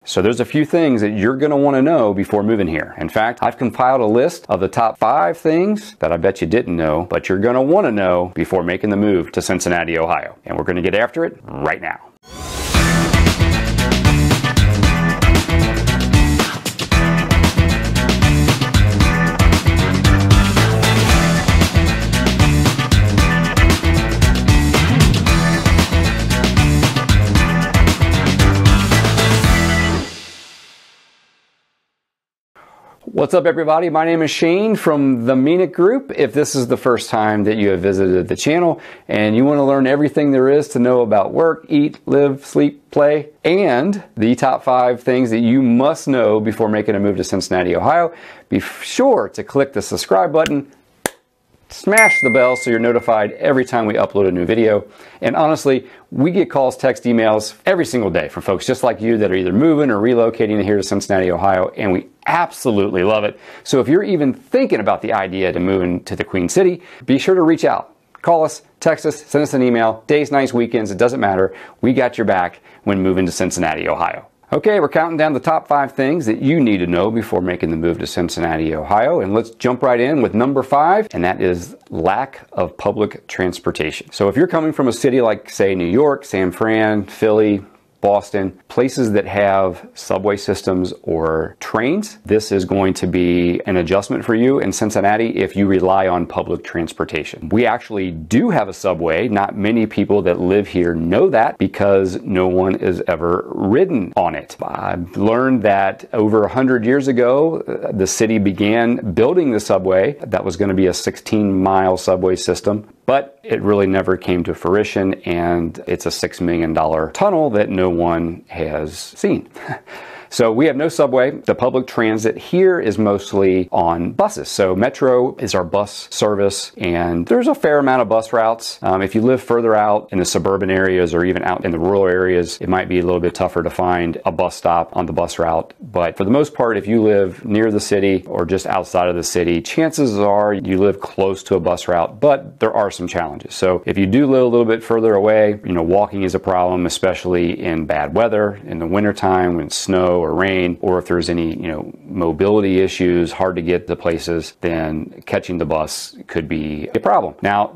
So there's a few things that you're going to want to know before moving here. In fact, I've compiled a list of the top 5 things that I bet you didn't know, but you're going to want to know before making the move to Cincinnati, Ohio. And we're going to get after it right now. What's up, everybody? My name is Shane from the Mean It Group. If this is the first time that you have visited the channel and you want to learn everything there is to know about work, eat, live, sleep, play, and the top 5 things that you must know before making a move to Cincinnati, Ohio, be sure to click the subscribe button, smash the bell so you're notified every time we upload a new video. And honestly, we get calls, text, emails every single day from folks just like you that are either moving or relocating here to Cincinnati, Ohio, and we absolutely love it. So if you're even thinking about the idea to move into the Queen City, be sure to reach out. Call us, text us, send us an email, days, nights, weekends, it doesn't matter. We got your back when moving to Cincinnati, Ohio. Okay, we're counting down the top 5 things that you need to know before making the move to Cincinnati, Ohio. And let's jump right in with number 5, and that is lack of public transportation. So if you're coming from a city like, say, New York, San Fran, Philly, Boston, places that have subway systems or trains, this is going to be an adjustment for you in Cincinnati if you rely on public transportation. We actually do have a subway. Not many people that live here know that because no one has ever ridden on it. I've learned that over 100 years ago, the city began building the subway. That was going to be a 16-mile subway system, but it really never came to fruition, and it's a $6 million tunnel that no one has seen. So we have no subway. The public transit here is mostly on buses. So Metro is our bus service, and there's a fair amount of bus routes. If you live further out in the suburban areas or even out in the rural areas, it might be a little bit tougher to find a bus stop on the bus route. But for the most part, if you live near the city or just outside of the city, chances are you live close to a bus route, but there are some challenges. So if you do live a little bit further away, walking is a problem, especially in bad weather, in the wintertime when it's snow or rain, or if there's any, mobility issues, hard to get to places, then catching the bus could be a problem. Now,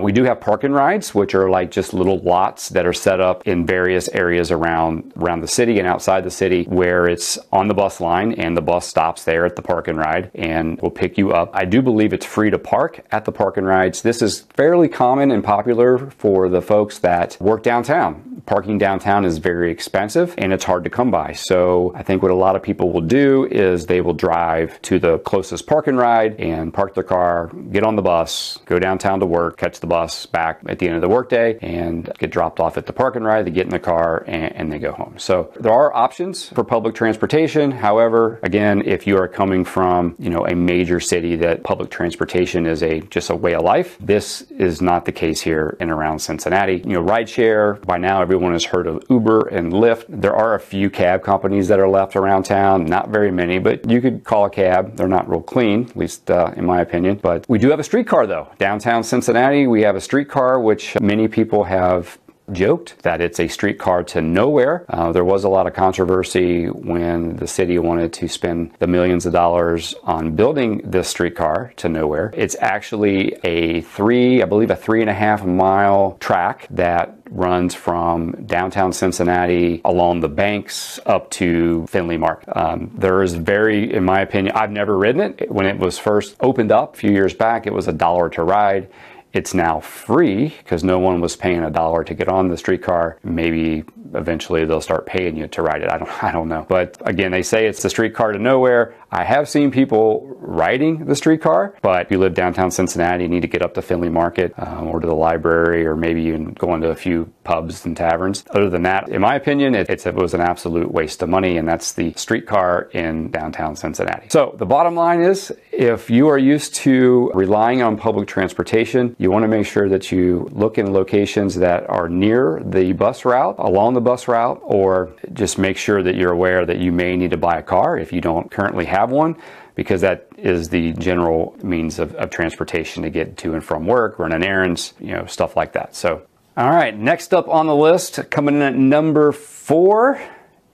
we do have park and rides, which are like just little lots that are set up in various areas around the city and outside the city where it's on the bus line and the bus stops there at the park and ride and will pick you up. I do believe it's free to park at the park and rides. This is fairly common and popular for the folks that work downtown. Parking downtown is very expensive and it's hard to come by. So I think what a lot of people will do is they will drive to the closest park and ride and park their car, get on the bus, go downtown to work, catch the bus back at the end of the workday, and get dropped off at the park and ride. They get in the car and they go home. So there are options for public transportation. However, again, if you are coming from a major city that public transportation is just a way of life, this is not the case here in around Cincinnati. Rideshare, by now everyone has heard of Uber and Lyft. There are a few cab companies that are left around town, not very many, but you could call a cab. They're not real clean, at least in my opinion. But we do have a streetcar though. Downtown Cincinnati, we have a streetcar, which many people have joked that it's a streetcar to nowhere. There was a lot of controversy when the city wanted to spend the millions of dollars on building this streetcar to nowhere. It's actually I believe a 3.5 mile track that runs from downtown Cincinnati along the banks up to Finley Market. There is in my opinion, I've never ridden it. When it was first opened up a few years back, it was $1 to ride. It's now free because no one was paying $1 to get on the streetcar. Maybe eventually they'll start paying you to ride it. I don't know. But again, they say it's the streetcar to nowhere. I have seen people riding the streetcar, but if you live downtown Cincinnati, you need to get up to Finley Market or to the library, or maybe even go into a few pubs and taverns. Other than that, in my opinion, it was an absolute waste of money, and that's the streetcar in downtown Cincinnati. So the bottom line is, if you are used to relying on public transportation, you want to make sure that you look in locations that are near the bus route, along the bus route, or just make sure that you're aware that you may need to buy a car if you don't currently have one, because that is the general means of transportation to get to and from work, running errands, stuff like that. So, all right, next up on the list, coming in at number 4,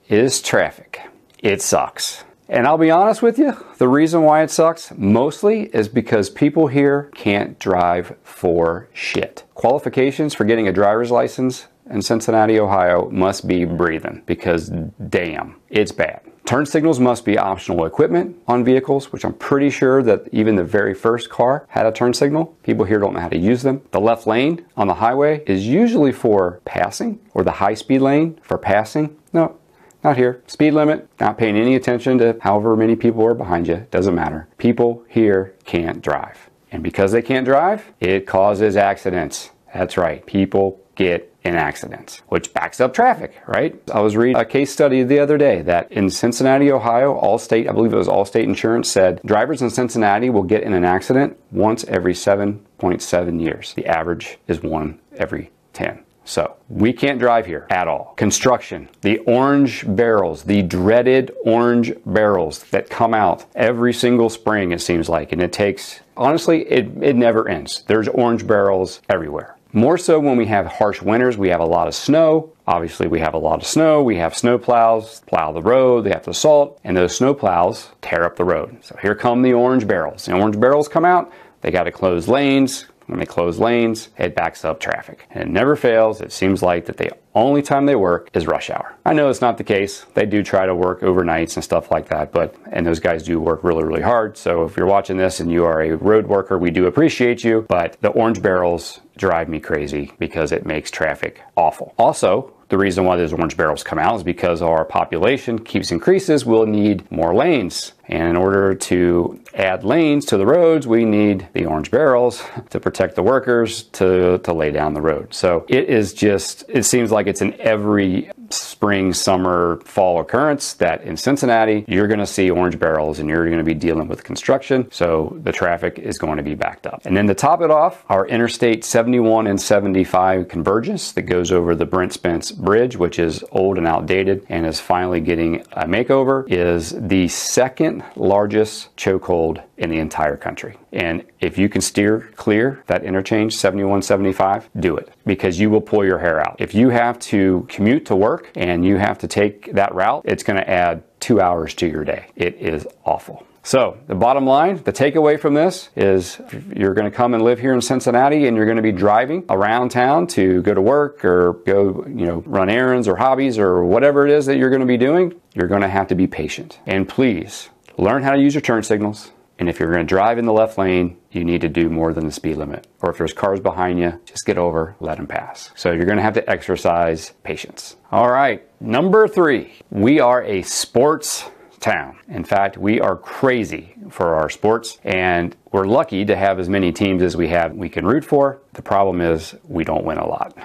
is traffic. It sucks. And I'll be honest with you, the reason why it sucks mostly is because people here can't drive for shit. Qualifications for getting a driver's license in Cincinnati, Ohio must be breathing, because damn, it's bad. Turn signals must be optional equipment on vehicles, which I'm pretty sure that even the very first car had a turn signal. People here don't know how to use them. The left lane on the highway is usually for passing, or the high-speed lane for passing. No, not here. Speed limit, not paying any attention to however many people are behind you. Doesn't matter. People here can't drive. And because they can't drive, it causes accidents. That's right. People get in accidents, which backs up traffic, right? I was reading a case study the other day that in Cincinnati, Ohio, Allstate, I believe it was Allstate Insurance, said drivers in Cincinnati will get in an accident once every 7.7 years. The average is 1 every 10. So we can't drive here at all. Construction, the orange barrels, the dreaded orange barrels that come out every single spring, it seems like, and it takes, honestly, it never ends. There's orange barrels everywhere. More so when we have harsh winters, we have a lot of snow. Obviously, we have a lot of snow. We have snow plows, plow the road, they have to salt, and those snow plows tear up the road. So here come the orange barrels. The orange barrels come out, they got to close lanes. When they close lanes, it backs up traffic. And it never fails. It seems like that the only time they work is rush hour. I know it's not the case. They do try to work overnights and stuff like that, and those guys do work really, really hard. So if you're watching this and you are a road worker, we do appreciate you, but the orange barrels drive me crazy because it makes traffic awful. Also, the reason why those orange barrels come out is because our population keeps increases, we'll need more lanes. And in order to add lanes to the roads, we need the orange barrels to protect the workers to lay down the road. So it is just, it seems like it's in every spring, summer, fall occurrence that in Cincinnati, you're going to see orange barrels and you're going to be dealing with construction. So the traffic is going to be backed up. And then to top it off, our Interstate 71 and 75 convergence that goes over the Brent Spence Bridge, which is old and outdated and is finally getting a makeover, is the second largest chokehold in the entire country. And if you can steer clear that interchange 71-75, do it, because you will pull your hair out. If you have to commute to work and you have to take that route, it's going to add 2 hours to your day. It is awful. So the bottom line, the takeaway from this is you're going to come and live here in Cincinnati and you're going to be driving around town to go to work or go, run errands or hobbies or whatever it is that you're going to be doing. You're going to have to be patient. And please learn how to use your turn signals. And if you're going to drive in the left lane, you need to do more than the speed limit. Or if there's cars behind you, just get over, let them pass. So you're going to have to exercise patience. All right, number 3, we are a sports town. In fact, we are crazy for our sports, and we're lucky to have as many teams as we have we can root for. The problem is we don't win a lot.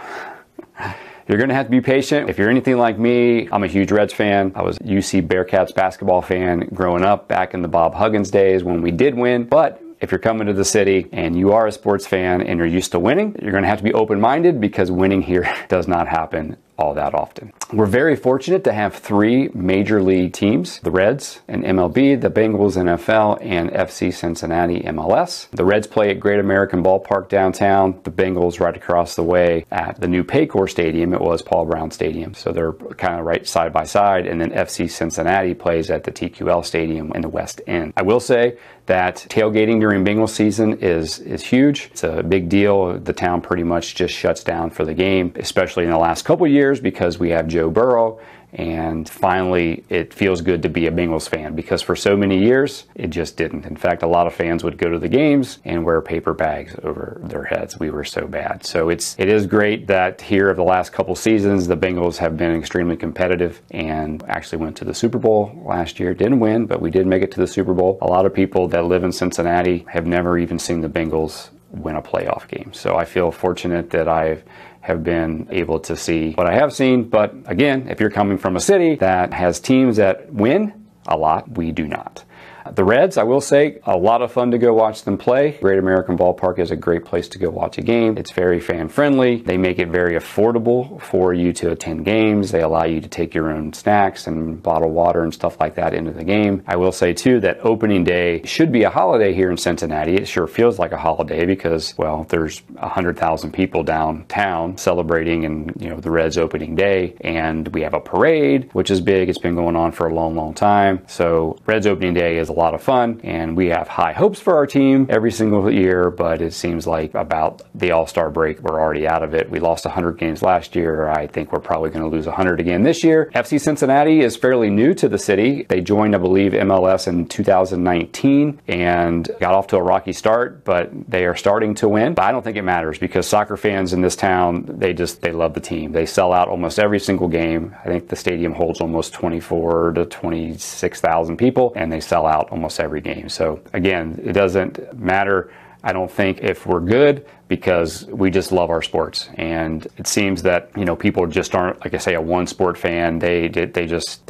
You're going to have to be patient. If you're anything like me, I'm a huge Reds fan. I was a UC Bearcats basketball fan growing up back in the Bob Huggins days when we did win. But if you're coming to the city and you are a sports fan and you're used to winning, you're going to have to be open-minded, because winning here does not happen all that often. We're very fortunate to have 3 major league teams: the Reds and MLB, the Bengals NFL, and FC Cincinnati MLS. The Reds play at Great American Ballpark downtown, the Bengals right across the way at the new Paycor Stadium. It was Paul Brown Stadium, so they're kind of right side by side. And then FC Cincinnati plays at the TQL Stadium in the West End. I will say that tailgating during Bengals season is huge. It's a big deal. The town pretty much just shuts down for the game, especially in the last couple years, because we have Joe Burrow. And finally, it feels good to be a Bengals fan, because for so many years, it just didn't. In fact, a lot of fans would go to the games and wear paper bags over their heads. We were so bad. So it is great that here, of the last couple seasons, the Bengals have been extremely competitive and actually went to the Super Bowl last year. Didn't win, but we did make it to the Super Bowl. A lot of people that live in Cincinnati have never even seen the Bengals win a playoff game. So I feel fortunate that I have been able to see what I have seen. But again, if you're coming from a city that has teams that win a lot, we do not. The Reds, I will say, a lot of fun to go watch them play. Great American Ballpark is a great place to go watch a game. It's very fan friendly. They make it very affordable for you to attend games. They allow you to take your own snacks and bottled water and stuff like that into the game. I will say too that opening day should be a holiday here in Cincinnati. It sure feels like a holiday because, well, there's 100,000 people downtown celebrating and, you know, the Reds opening day, and we have a parade, which is big. It's been going on for a long time. So Reds opening day is a lot of fun, and we have high hopes for our team every single year, but it seems like about the All-Star break, we're already out of it. We lost 100 games last year. I think we're probably going to lose 100 again this year. FC Cincinnati is fairly new to the city. They joined, I believe, MLS in 2019 and got off to a rocky start, but they are starting to win. But I don't think it matters because soccer fans in this town, they love the team. They sell out almost every single game. I think the stadium holds almost 24 to 26,000 people, and they sell out almost every game. So again, it doesn't matter, I don't think, if we're good, because we just love our sports. And it seems that, you know, people just aren't, like I say, a one sport fan. They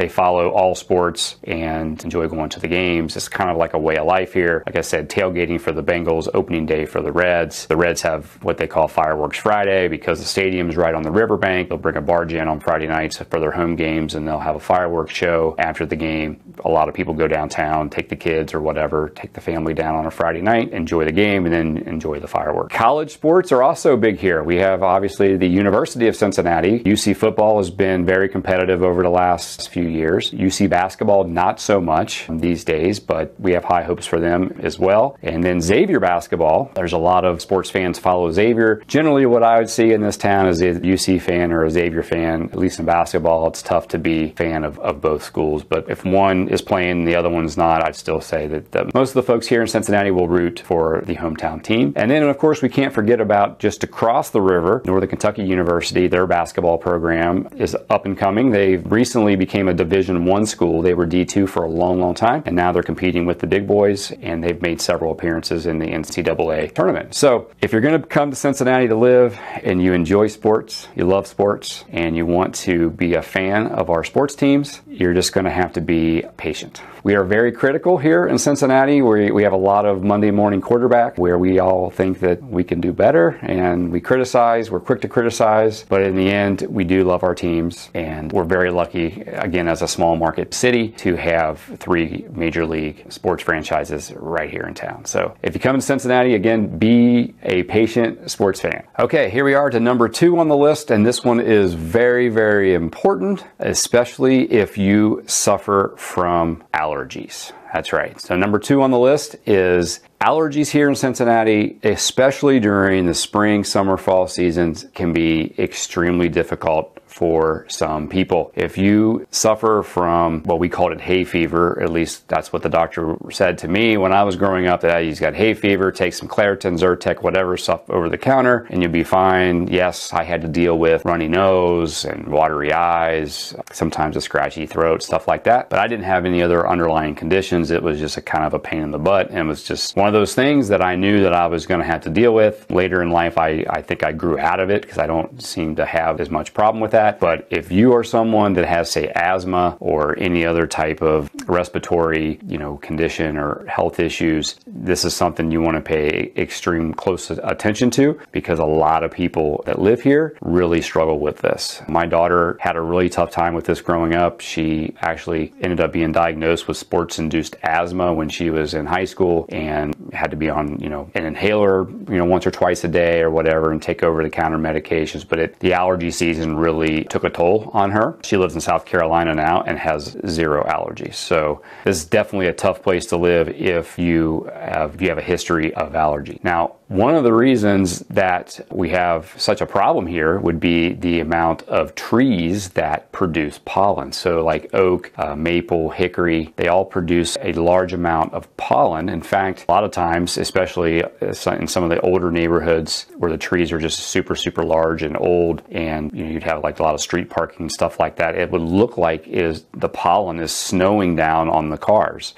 follow all sports and enjoy going to the games. It's kind of like a way of life here. Like I said, tailgating for the Bengals, opening day for the Reds. The Reds have what they call Fireworks Friday because the stadium's right on the riverbank. They'll bring a barge in on Friday nights for their home games, and they'll have a fireworks show after the game. A lot of people go downtown, take the kids or whatever, take the family down on a Friday night, enjoy the game, and then enjoy the fireworks. College sports are also big here. We have obviously the University of Cincinnati. UC football has been very competitive over the last few years. UC basketball, not so much these days, but we have high hopes for them as well. And then Xavier basketball, there's a lot of sports fans follow Xavier. Generally what I would see in this town is a UC fan or a Xavier fan. At least in basketball, it's tough to be a fan of both schools. But if one is playing and the other one's not, I'd still say that most of the folks here in Cincinnati will root for the hometown team. And then of course we can't forget about just across the river, Northern Kentucky University. Their basketball program is up and coming. They recently became a Division I school. They were D2 for a long time, and now they're competing with the big boys, and they've made several appearances in the NCAA tournament. So if you're going to come to Cincinnati to live and you enjoy sports, you love sports, and you want to be a fan of our sports teams, you're just going to have to be patient. We are very critical here in Cincinnati. We have a lot of Monday morning quarterback where we all think that we can do better, and we criticize, we're quick to criticize, but in the end, we do love our teams, and we're very lucky, again, as a small market city, to have 3 major league sports franchises right here in town. So if you come to Cincinnati, again, be a patient sports fan. Okay, here we are to number 2 on the list, and this one is very important, especially if you suffer from allergies. That's right. So number 2 on the list is allergies here in Cincinnati, especially during the spring, summer, fall seasons, can be extremely difficult for some people. If you suffer from, well, we called it hay fever, at least that's what the doctor said to me when I was growing up, that he's got hay fever, take some Claritin, Zyrtec, whatever stuff over the counter, and you'll be fine. Yes, I had to deal with runny nose and watery eyes, sometimes a scratchy throat, stuff like that, but I didn't have any other underlying conditions. It was just a kind of a pain in the butt, and it was just one of those things that I knew that I was going to have to deal with. Later in life, I think I grew out of it because I don't seem to have as much problem with that. But if you are someone that has, say, asthma or any other type of respiratory, condition or health issues, this is something you want to pay extreme close attention to, because a lot of people that live here really struggle with this. My daughter had a really tough time with this growing up. She actually ended up being diagnosed with sports-induced asthma when she was in high school and had to be on, an inhaler, once or twice a day or whatever, and take over-the-counter medications. But the allergy season really took a toll on her. She lives in South Carolina now and has 0 allergies. So this is definitely a tough place to live if you have a history of allergy. Now, one of the reasons that we have such a problem here would be the amount of trees that produce pollen. So like oak, maple, hickory, they all produce a large amount of pollen. In fact, a lot of times, especially in some of the older neighborhoods where the trees are just super large and old, and you'd have like a lot of street parking and stuff like that, it would look like the pollen is snowing down on the cars.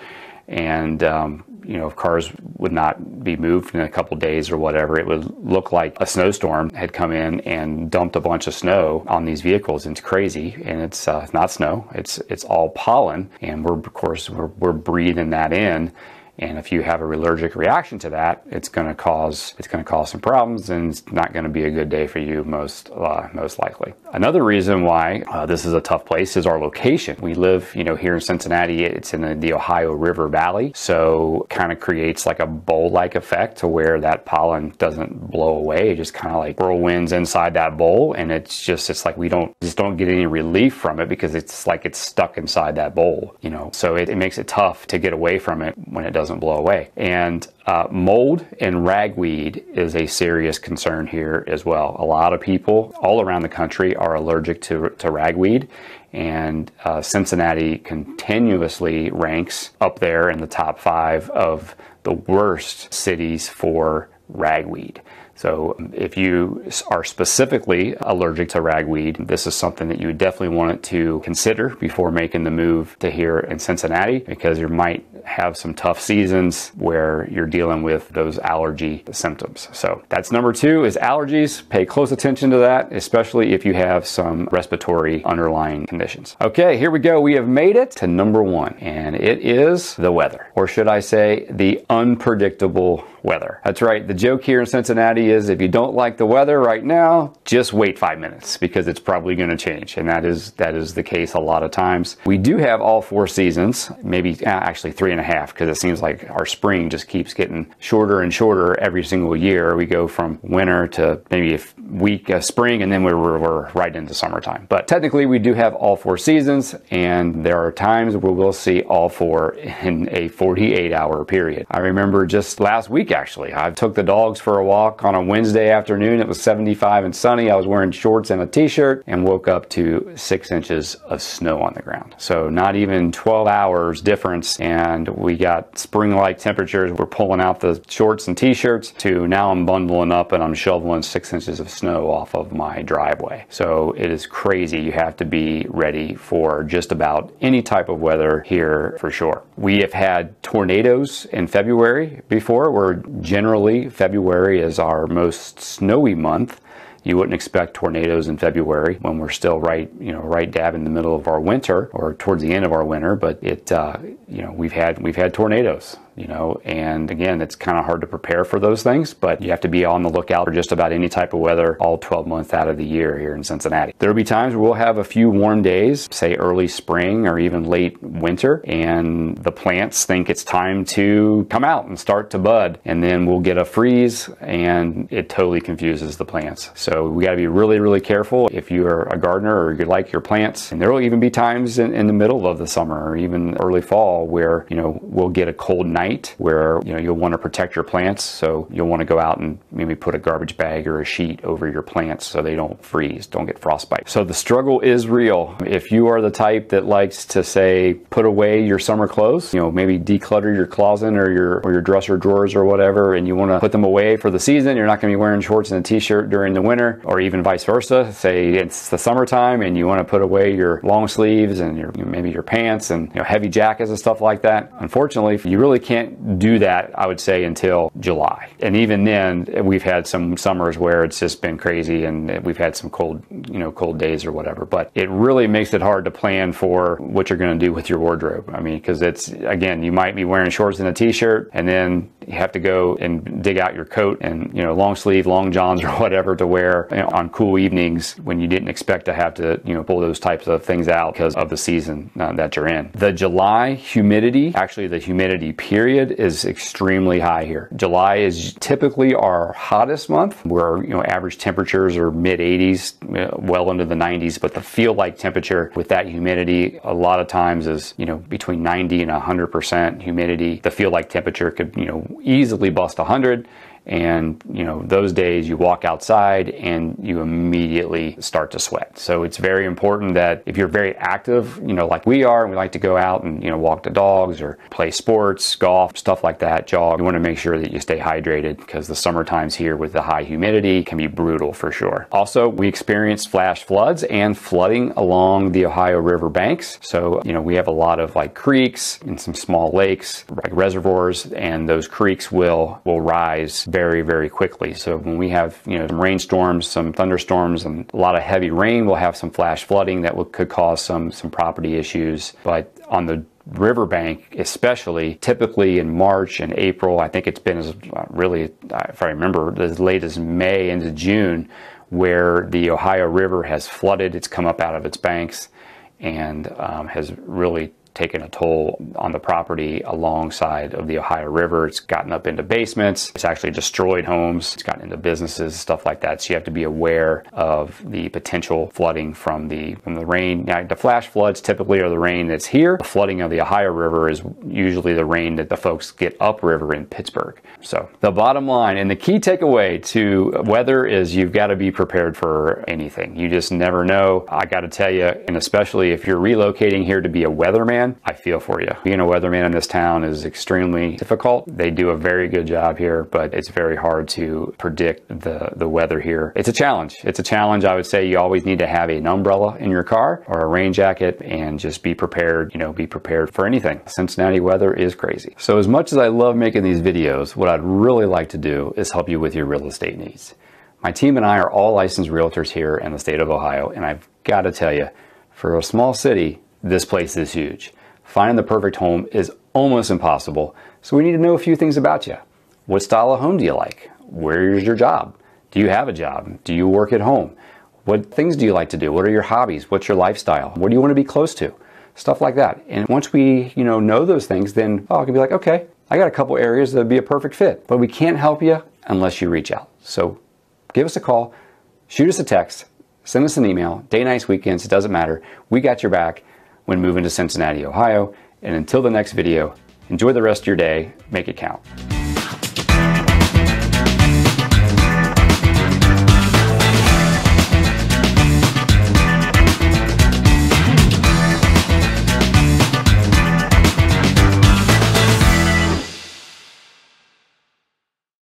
And if cars would not be moved in a couple days or whatever, it would look like a snowstorm had come in and dumped a bunch of snow on these vehicles. It's crazy, and it's not snow. It's all pollen, and we're breathing that in. And if you have a allergic reaction to that, it's going to cause some problems, and it's not going to be a good day for you most likely. Another reason why this is a tough place is our location. We live, here in Cincinnati. It's in the Ohio River Valley, so kind of creates like a bowl-like effect to where that pollen doesn't blow away. It just kind of like whirlwinds inside that bowl, and it's like we don't get any relief from it because it's like it's stuck inside that bowl. So it makes it tough to get away from it when it doesn't blow away. And mold and ragweed is a serious concern here as well. A lot of people all around the country are allergic to ragweed, and Cincinnati continuously ranks up there in the top 5 of the worst cities for ragweed. So if you are specifically allergic to ragweed, this is something that you would definitely want to consider before making the move to here in Cincinnati, because you might have some tough seasons where you're dealing with those allergy symptoms. So that's number 2 is allergies. Pay close attention to that, especially if you have some respiratory underlying conditions. Okay, here we go. We have made it to number 1, and it is the weather, or should I say the unpredictable weather. That's right. The joke here in Cincinnati is if you don't like the weather right now, just wait 5 minutes because it's probably going to change. And that is the case a lot of times. We do have all 4 seasons, maybe actually 3.5, because it seems like our spring just keeps getting shorter and shorter every single year. We go from winter to maybe a week of spring, and then we're right into summertime. But technically we do have all 4 seasons, and there are times where we'll see all 4 in a 48-hour period. I remember just last week, actually, I took the dogs for a walk on a Wednesday afternoon. It was 75 and sunny. I was wearing shorts and a t-shirt and woke up to 6 inches of snow on the ground. So not even 12 hours difference, and we got spring-like temperatures. We're pulling out the shorts and t-shirts to now I'm bundling up and I'm shoveling 6 inches of snow off of my driveway. So it is crazy. You have to be ready for just about any type of weather here for sure. We have had tornadoes in February before, where generally February is our most snowy month. You wouldn't expect tornadoes in February when we're still right dab in the middle of our winter or towards the end of our winter, but we've had tornadoes. And again, it's kind of hard to prepare for those things, but you have to be on the lookout for just about any type of weather all 12 months out of the year here in Cincinnati. There'll be times where we'll have a few warm days, say early spring or even late winter, and the plants think it's time to come out and start to bud, and then we'll get a freeze and it totally confuses the plants. So we got to be really, really careful if you're a gardener or you like your plants. And there will even be times in the middle of the summer or even early fall where, we'll get a cold night where you'll want to protect your plants, so you'll want to go out and maybe put a garbage bag or a sheet over your plants so they don't freeze, don't get frostbite. So the struggle is real. If you are the type that likes to say put away your summer clothes, maybe declutter your closet or your dresser drawers or whatever, and you want to put them away for the season, you're not going to be wearing shorts and a t-shirt during the winter, or even vice versa. Say it's the summertime and you want to put away your long sleeves and maybe your pants and heavy jackets and stuff like that. Unfortunately, you really can't do that, I would say, until July. And even then, we've had some summers where it's just been crazy and we've had some cold days or whatever. But it really makes it hard to plan for what you're going to do with your wardrobe. I mean, because again, you might be wearing shorts and a t-shirt, and then you have to go and dig out your coat and, long sleeve, long johns or whatever to wear on cool evenings when you didn't expect to have to, pull those types of things out because of the season that you're in. The July humidity, actually the humidity period, is extremely high here. July is typically our hottest month, where average temperatures are mid 80s, well into the 90s, but the feel like temperature with that humidity a lot of times is between 90 and 100% humidity. The feel like temperature could easily bust 100. And you know, those days you walk outside and you immediately start to sweat. So it's very important that if you're very active, you know, like we are, and we like to go out and, you know, walk the dogs or play sports, golf, stuff like that, jog, you want to make sure that you stay hydrated, because the summer times here with the high humidity can be brutal for sure. Also, we experienced flash floods and flooding along the Ohio River banks. So, you know, we have a lot of like creeks and some small lakes, like reservoirs, and those creeks will rise very, very quickly. So when we have, you know, some rainstorms, some thunderstorms, and a lot of heavy rain, we'll have some flash flooding that could cause some property issues. But on the riverbank, especially, typically in March and April, I think it's been as really, if I remember, as late as May into June, where the Ohio River has flooded. It's come up out of its banks and has really taken a toll on the property alongside of the Ohio River. It's gotten up into basements. It's actually destroyed homes. It's gotten into businesses, stuff like that. So you have to be aware of the potential flooding from the rain. Now, the flash floods typically are the rain that's here. The flooding of the Ohio River is usually the rain that the folks get upriver in Pittsburgh. So the bottom line and the key takeaway to weather is you've got to be prepared for anything. You just never know. I got to tell you, and especially if you're relocating here to be a weatherman, I feel for you. Being a weatherman in this town is extremely difficult. They do a very good job here, but it's very hard to predict the weather here. It's a challenge. It's a challenge. I would say you always need to have an umbrella in your car or a rain jacket, and just be prepared, you know, be prepared for anything. Cincinnati weather is crazy. So as much as I love making these videos, what I'd really like to do is help you with your real estate needs. My team and I are all licensed realtors here in the state of Ohio, and I've got to tell you, for a small city, this place is huge. Finding the perfect home is almost impossible, so we need to know a few things about you. What style of home do you like? Where is your job? Do you have a job? Do you work at home? What things do you like to do? What are your hobbies? What's your lifestyle? What do you want to be close to? Stuff like that. And once we, you know those things, then I can be like, okay, I got a couple areas that would be a perfect fit, but we can't help you unless you reach out. So give us a call, shoot us a text, send us an email, day, nights, weekends, it doesn't matter. We got your back when moving to Cincinnati, Ohio. And until the next video, enjoy the rest of your day. Make it count.